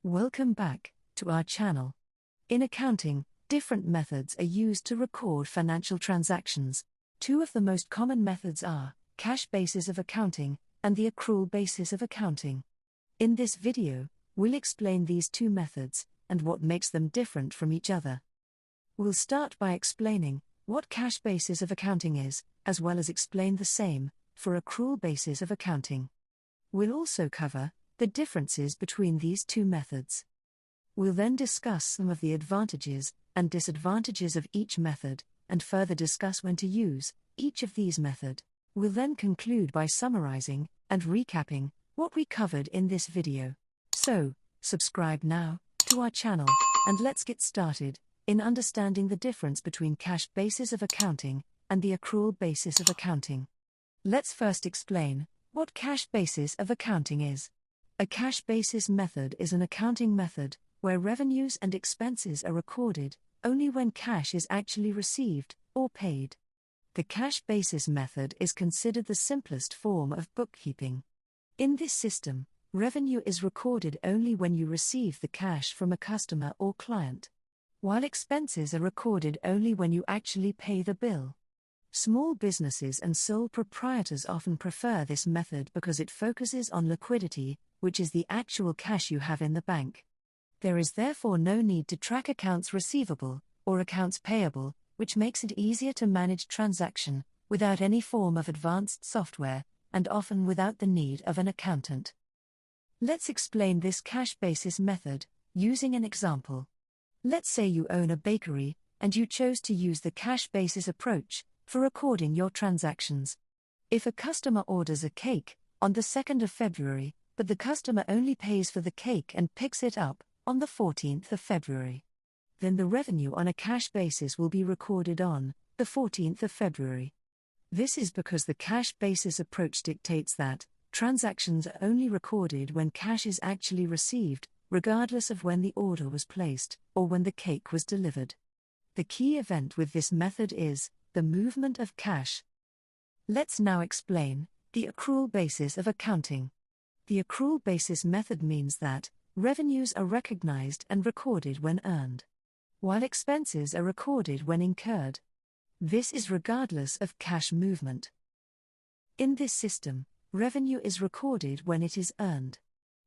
Welcome back to our channel. In accounting, different methods are used to record financial transactions. Two of the most common methods are cash basis of accounting and the accrual basis of accounting. In this video, we'll explain these two methods and what makes them different from each other. We'll start by explaining what cash basis of accounting is, as well as explain the same for accrual basis of accounting. We'll also cover the differences between these two methods. We'll then discuss some of the advantages and disadvantages of each method, and further discuss when to use each of these methods. We'll then conclude by summarizing and recapping what we covered in this video. So, subscribe now to our channel, and let's get started in understanding the difference between cash basis of accounting and the accrual basis of accounting. Let's first explain what cash basis of accounting is. A cash basis method is an accounting method where revenues and expenses are recorded only when cash is actually received or paid. The cash basis method is considered the simplest form of bookkeeping. In this system, revenue is recorded only when you receive the cash from a customer or client, while expenses are recorded only when you actually pay the bill. Small businesses and sole proprietors often prefer this method because it focuses on liquidity, which is the actual cash you have in the bank. There is therefore no need to track accounts receivable or accounts payable, which makes it easier to manage transaction without any form of advanced software, and often without the need of an accountant. Let's explain this cash basis method using an example. Let's say you own a bakery and you chose to use the cash basis approach for recording your transactions. If a customer orders a cake on the 2nd of February, but the customer only pays for the cake and picks it up on the 14th of February, then the revenue on a cash basis will be recorded on the 14th of February. This is because the cash basis approach dictates that transactions are only recorded when cash is actually received, regardless of when the order was placed or when the cake was delivered. The key event with this method is the movement of cash. Let's now explain the accrual basis of accounting. The accrual basis method means that revenues are recognized and recorded when earned, while expenses are recorded when incurred. This is regardless of cash movement. In this system, revenue is recorded when it is earned.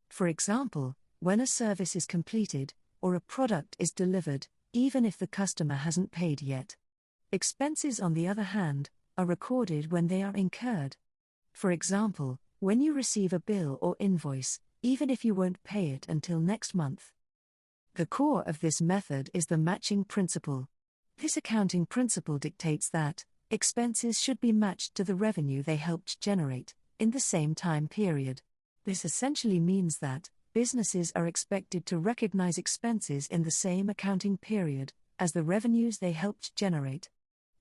For example, when a service is completed or a product is delivered, even if the customer hasn't paid yet. Expenses, on the other hand, are recorded when they are incurred. For example, when you receive a bill or invoice, even if you won't pay it until next month. The core of this method is the matching principle. This accounting principle dictates that expenses should be matched to the revenue they helped generate in the same time period. This essentially means that businesses are expected to recognize expenses in the same accounting period as the revenues they helped generate.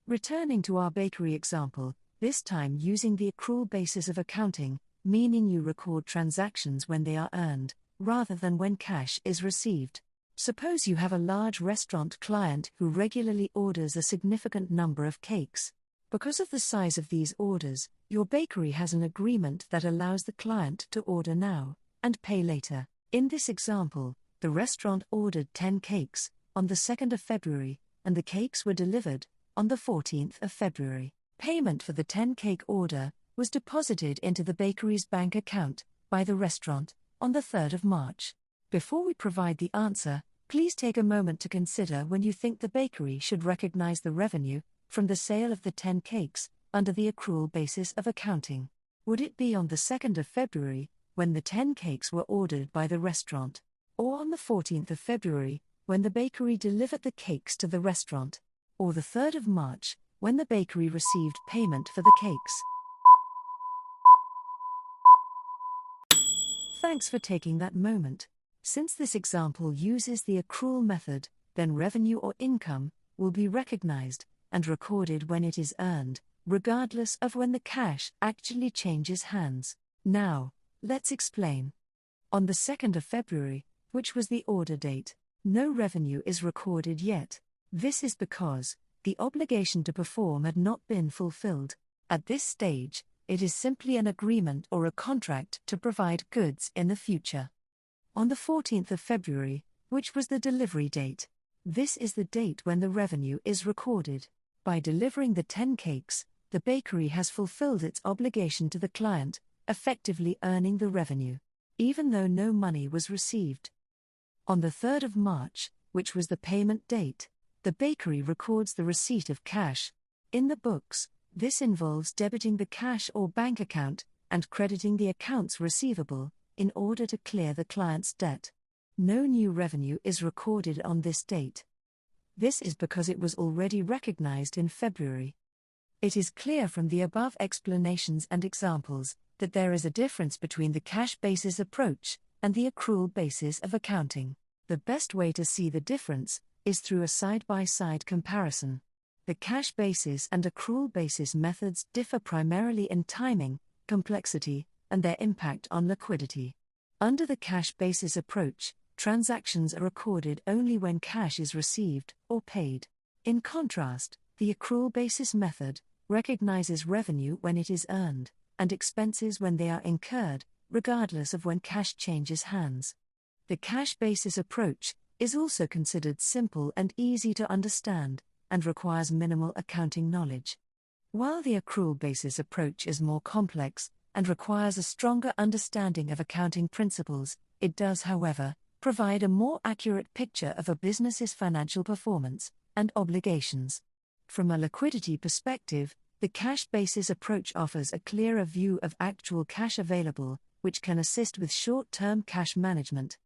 Returning to our bakery example, this time using the accrual basis of accounting, meaning you record transactions when they are earned, rather than when cash is received. Suppose you have a large restaurant client who regularly orders a significant number of cakes. Because of the size of these orders, your bakery has an agreement that allows the client to order now and pay later. In this example, the restaurant ordered 10 cakes on the 2nd of February, and the cakes were delivered on the 14th of February. Payment for the 10-cake order was deposited into the bakery's bank account by the restaurant on the 3rd of March. Before we provide the answer, please take a moment to consider when you think the bakery should recognize the revenue from the sale of the 10 cakes under the accrual basis of accounting. Would it be on the 2nd of February, when the 10 cakes were ordered by the restaurant, or on the 14th of February, when the bakery delivered the cakes to the restaurant, or the 3rd of March, when the bakery received payment for the cakes? Thanks for taking that moment. Since this example uses the accrual method, then revenue or income will be recognized and recorded when it is earned, regardless of when the cash actually changes hands. Now, let's explain. On the 2nd of February, which was the order date, no revenue is recorded yet. This is because the obligation to perform had not been fulfilled. At this stage, it is simply an agreement or a contract to provide goods in the future. on the 14th of February, which was the delivery date. This is the date when the revenue is recorded. By delivering the 10 cakes, the bakery has fulfilled its obligation to the client, effectively earning the revenue, even though no money was received. On the 3rd of March, which was the payment date, the bakery records the receipt of cash. In the books, this involves debiting the cash or bank account and crediting the accounts receivable in order to clear the client's debt. No new revenue is recorded on this date. This is because it was already recognized in February. It is clear from the above explanations and examples that there is a difference between the cash basis approach and the accrual basis of accounting. The best way to see the difference is through a side-by-side comparison. The cash basis and accrual basis methods differ primarily in timing, complexity, and their impact on liquidity. Under the cash basis approach, transactions are recorded only when cash is received or paid. In contrast, the accrual basis method recognizes revenue when it is earned, and expenses when they are incurred, regardless of when cash changes hands. The cash basis approach is also considered simple and easy to understand, and requires minimal accounting knowledge. While the accrual basis approach is more complex and requires a stronger understanding of accounting principles, it does, however, provide a more accurate picture of a business's financial performance and obligations. From a liquidity perspective, the cash basis approach offers a clearer view of actual cash available, which can assist with short-term cash management.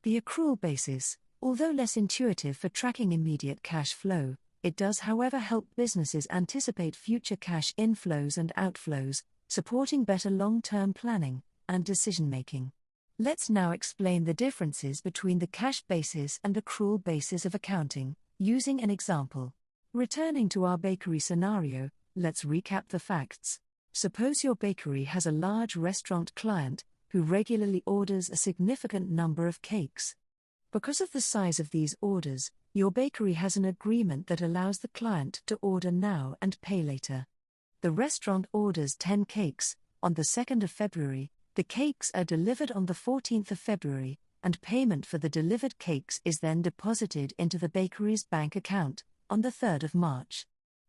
The accrual basis, although less intuitive for tracking immediate cash flow, it does, however, help businesses anticipate future cash inflows and outflows, supporting better long-term planning and decision-making. Let's now explain the differences between the cash basis and accrual basis of accounting, using an example. Returning to our bakery scenario, let's recap the facts. Suppose your bakery has a large restaurant client who regularly orders a significant number of cakes. Because of the size of these orders, your bakery has an agreement that allows the client to order now and pay later. The restaurant orders 10 cakes. On the 2nd of February, the cakes are delivered on the 14th of February, and payment for the delivered cakes is then deposited into the bakery's bank account on the 3rd of March.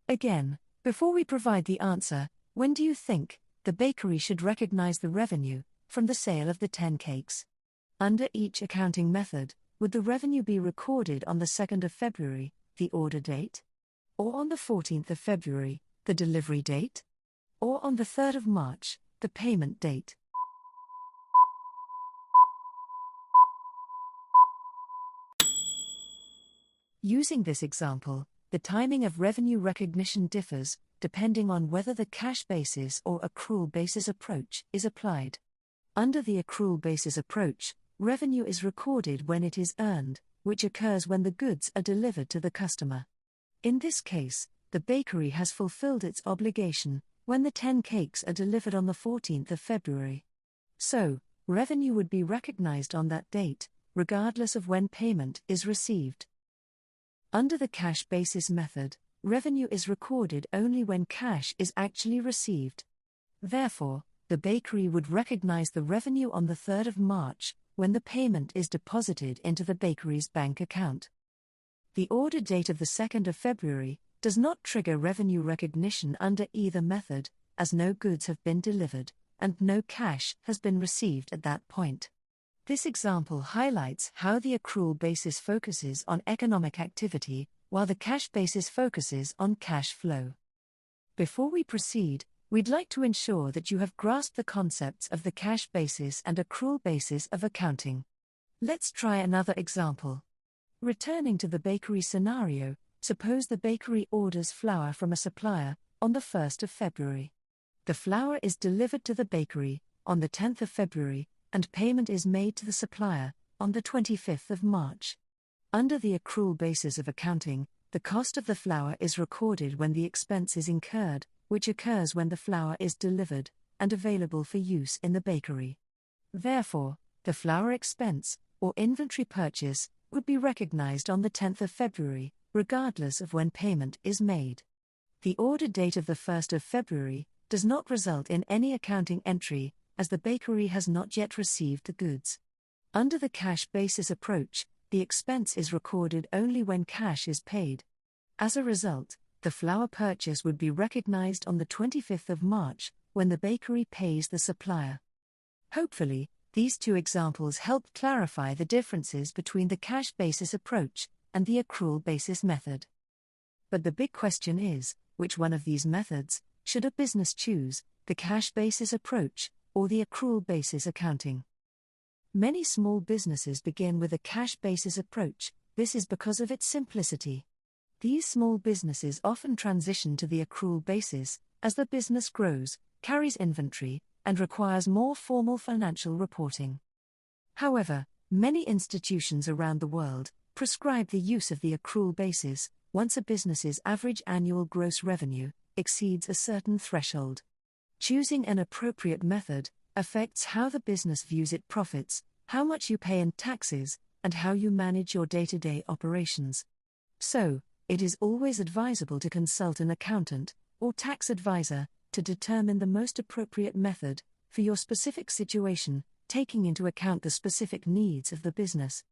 Again, before we provide the answer, when do you think the bakery should recognize the revenue from the sale of the 10 cakes? Under each accounting method, would the revenue be recorded on the 2nd of February, the order date? Or on the 14th of February, the delivery date? Or on the 3rd of March, the payment date? Using this example, the timing of revenue recognition differs, depending on whether the cash basis or accrual basis approach is applied. Under the accrual basis approach, revenue is recorded when it is earned, which occurs when the goods are delivered to the customer. In this case, the bakery has fulfilled its obligation when the 10 cakes are delivered on the 14th of February. So, revenue would be recognized on that date, regardless of when payment is received. Under the cash basis method, revenue is recorded only when cash is actually received. Therefore, the bakery would recognize the revenue on the 3rd of March, when the payment is deposited into the bakery's bank account. The order date of the 2nd of February does not trigger revenue recognition under either method, as no goods have been delivered, and no cash has been received at that point. This example highlights how the accrual basis focuses on economic activity, while the cash basis focuses on cash flow. Before we proceed, we'd like to ensure that you have grasped the concepts of the cash basis and accrual basis of accounting. Let's try another example. Returning to the bakery scenario, suppose the bakery orders flour from a supplier on the 1st of February. The flour is delivered to the bakery on the 10th of February, and payment is made to the supplier on the 25th of March. Under the accrual basis of accounting, the cost of the flour is recorded when the expense is incurred, which occurs when the flour is delivered and available for use in the bakery. Therefore, the flour expense, or inventory purchase, would be recognized on the 10th of February, regardless of when payment is made. The order date of the 1st of February does not result in any accounting entry, as the bakery has not yet received the goods. Under the cash basis approach, the expense is recorded only when cash is paid. As a result, the flour purchase would be recognized on the 25th of March, when the bakery pays the supplier. Hopefully, these two examples help clarify the differences between the cash basis approach and the accrual basis method. But the big question is, which one of these methods should a business choose, the cash basis approach or the accrual basis accounting? Many small businesses begin with a cash basis approach. This is because of its simplicity. These small businesses often transition to the accrual basis as the business grows, carries inventory, and requires more formal financial reporting. However, many institutions around the world prescribe the use of the accrual basis once a business's average annual gross revenue exceeds a certain threshold. Choosing an appropriate method affects how the business views its profits, how much you pay in taxes, and how you manage your day-to-day operations. So, it is always advisable to consult an accountant or tax advisor to determine the most appropriate method for your specific situation, taking into account the specific needs of the business.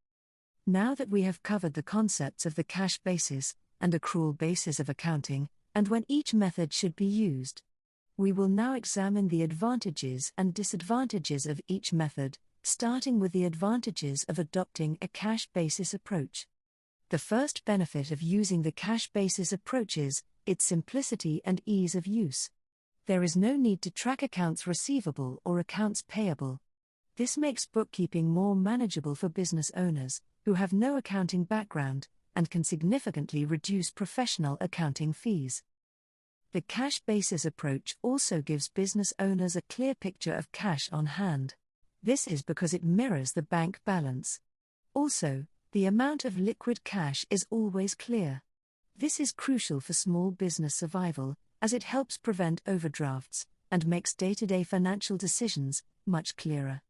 Now that we have covered the concepts of the cash basis and accrual basis of accounting, and when each method should be used, we will now examine the advantages and disadvantages of each method, starting with the advantages of adopting a cash basis approach. The first benefit of using the cash basis approach is its simplicity and ease of use. There is no need to track accounts receivable or accounts payable. This makes bookkeeping more manageable for business owners who have no accounting background and can significantly reduce professional accounting fees. The cash basis approach also gives business owners a clear picture of cash on hand. This is because it mirrors the bank balance. Also, the amount of liquid cash is always clear. This is crucial for small business survival, as it helps prevent overdrafts and makes day-to-day financial decisions much clearer.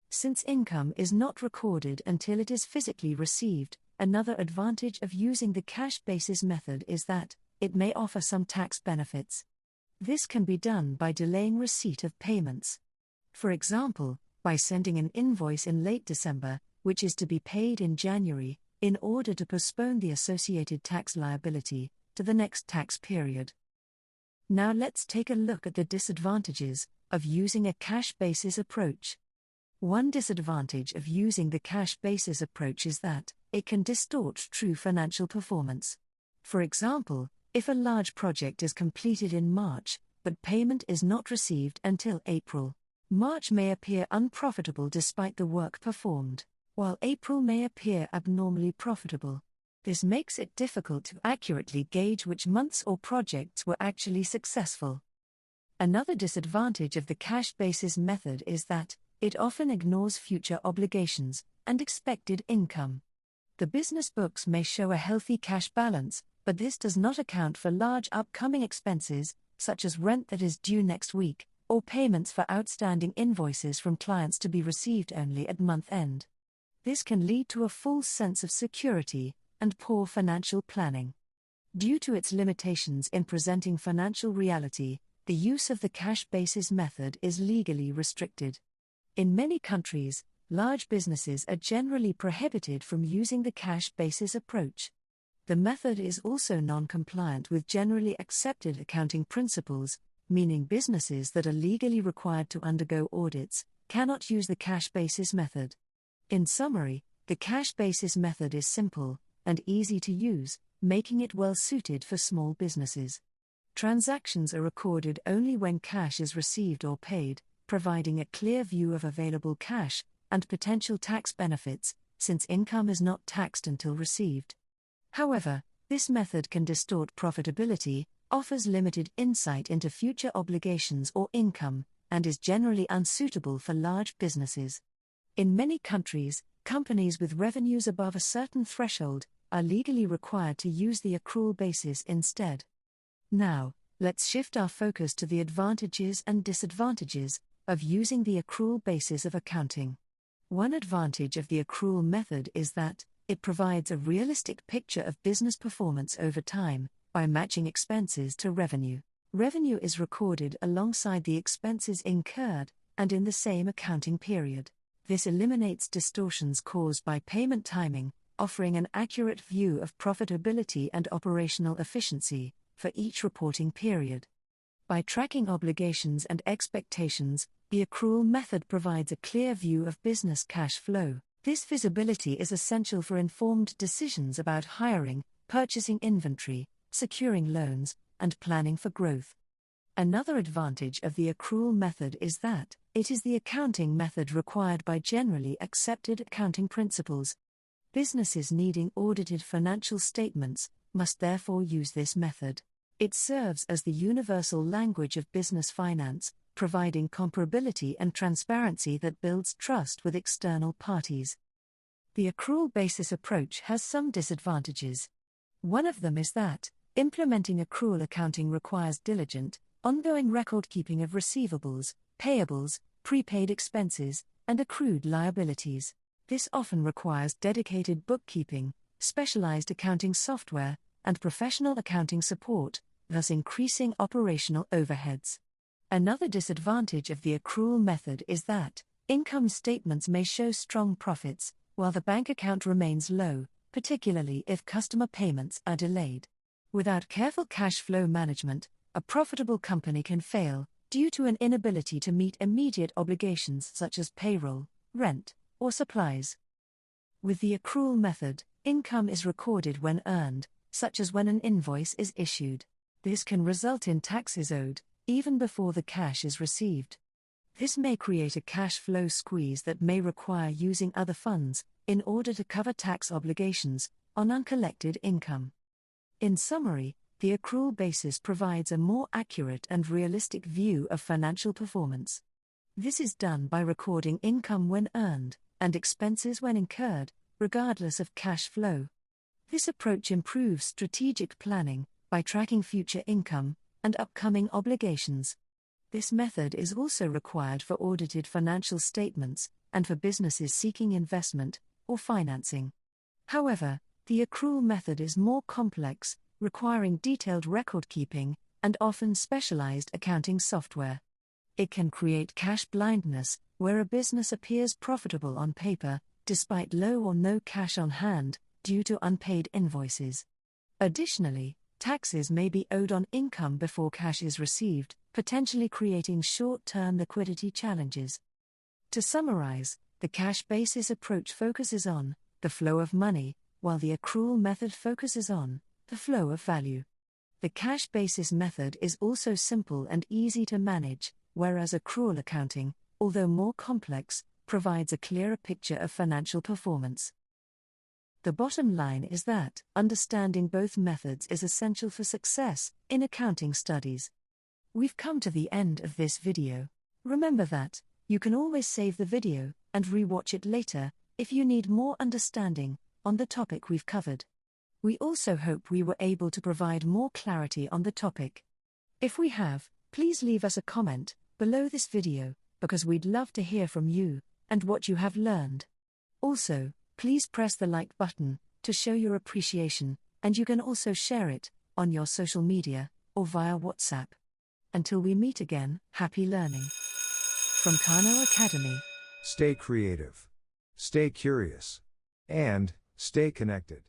Since income is not recorded until it is physically received, another advantage of using the cash basis method is that it may offer some tax benefits. This can be done by delaying receipt of payments. For example, by sending an invoice in late December, which is to be paid in January, in order to postpone the associated tax liability to the next tax period. Now let's take a look at the disadvantages of using a cash basis approach. One disadvantage of using the cash basis approach is that it can distort true financial performance. For example, if a large project is completed in March, but payment is not received until April, March may appear unprofitable despite the work performed, while April may appear abnormally profitable. This makes it difficult to accurately gauge which months or projects were actually successful. Another disadvantage of the cash basis method is that it often ignores future obligations and expected income. The business books may show a healthy cash balance, but this does not account for large upcoming expenses, such as rent that is due next week, or payments for outstanding invoices from clients to be received only at month end. This can lead to a false sense of security and poor financial planning. Due to its limitations in presenting financial reality, the use of the cash basis method is legally restricted. In many countries, large businesses are generally prohibited from using the cash basis approach. The method is also non-compliant with generally accepted accounting principles, meaning businesses that are legally required to undergo audits cannot use the cash basis method. In summary, the cash basis method is simple and easy to use, making it well suited for small businesses. Transactions are recorded only when cash is received or paid, providing a clear view of available cash and potential tax benefits, since income is not taxed until received. However, this method can distort profitability, offers limited insight into future obligations or income, and is generally unsuitable for large businesses. In many countries, companies with revenues above a certain threshold are legally required to use the accrual basis instead. Now, let's shift our focus to the advantages and disadvantages of using the accrual basis of accounting. One advantage of the accrual method is that it provides a realistic picture of business performance over time by matching expenses to revenue. Revenue is recorded alongside the expenses incurred and in the same accounting period. This eliminates distortions caused by payment timing, offering an accurate view of profitability and operational efficiency for each reporting period. By tracking obligations and expectations, the accrual method provides a clear view of business cash flow. This visibility is essential for informed decisions about hiring, purchasing inventory, securing loans, and planning for growth. Another advantage of the accrual method is that it is the accounting method required by generally accepted accounting principles. Businesses needing audited financial statements must therefore use this method. It serves as the universal language of business finance, providing comparability and transparency that builds trust with external parties. The accrual basis approach has some disadvantages. One of them is that implementing accrual accounting requires diligent, ongoing record-keeping of receivables, payables, prepaid expenses, and accrued liabilities. This often requires dedicated bookkeeping, specialized accounting software, and professional accounting support, thus increasing operational overheads. Another disadvantage of the accrual method is that income statements may show strong profits, while the bank account remains low, particularly if customer payments are delayed. Without careful cash flow management, a profitable company can fail due to an inability to meet immediate obligations such as payroll, rent, or supplies. With the accrual method, income is recorded when earned, such as when an invoice is issued. This can result in taxes owed, even before the cash is received. This may create a cash flow squeeze that may require using other funds in order to cover tax obligations on uncollected income. In summary, the accrual basis provides a more accurate and realistic view of financial performance. This is done by recording income when earned and expenses when incurred, regardless of cash flow. This approach improves strategic planning by tracking future income and upcoming obligations. This method is also required for audited financial statements and for businesses seeking investment or financing. However, the accrual method is more complex, requiring detailed record-keeping and often specialized accounting software. It can create cash blindness, where a business appears profitable on paper, despite low or no cash on hand, due to unpaid invoices. Additionally, taxes may be owed on income before cash is received, potentially creating short-term liquidity challenges. To summarize, the cash basis approach focuses on the flow of money, while the accrual method focuses on the flow of value. The cash basis method is also simple and easy to manage, whereas accrual accounting, although more complex, provides a clearer picture of financial performance. The bottom line is that understanding both methods is essential for success in accounting studies. We've come to the end of this video. Remember that you can always save the video and re-watch it later if you need more understanding on the topic we've covered. We also hope we were able to provide more clarity on the topic. If we have, please leave us a comment below this video, because we'd love to hear from you and what you have learned. Also, please press the like button to show your appreciation, and you can also share it on your social media or via WhatsApp. Until we meet again, happy learning. From Kano Academy. Stay creative, stay curious, and stay connected.